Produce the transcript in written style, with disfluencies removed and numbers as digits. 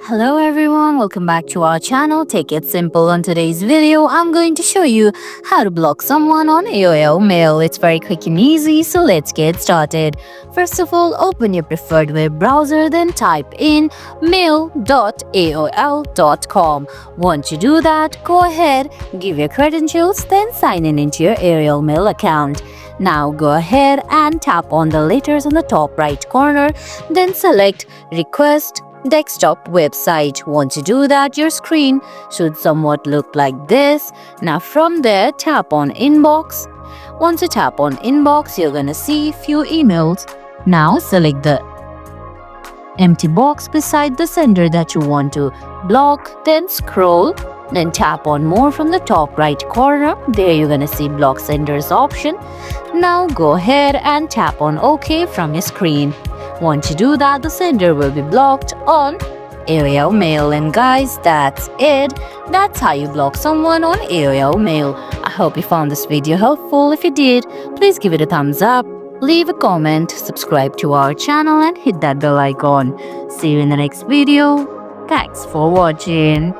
Hello everyone, welcome back to our channel. Take it simple. On today's video, I'm going to show you how to block someone on AOL Mail. It's very quick and easy, so let's get started. First of all, open your preferred web browser, then type in mail.aol.com. Once you do that, go ahead, give your credentials, then sign in into your AOL Mail account. Now go ahead and tap on the letters on the top right corner, then select Request Desktop Website. Once you do that, your screen should somewhat look like this. Now from there, tap on Inbox. Once you tap on Inbox, you're gonna see few emails. Now select the empty box beside the sender that you want to block, then scroll. Then tap on More from the top right corner. There you're gonna see Block Senders option. Now go ahead and tap on OK from your screen. Once you do that, the sender will be blocked on AOL Mail. And guys, that's it. That's how you block someone on AOL Mail. I hope you found this video helpful. If you did, please give it a thumbs up, leave a comment, subscribe to our channel and hit that bell icon. See you in the next video. Thanks for watching.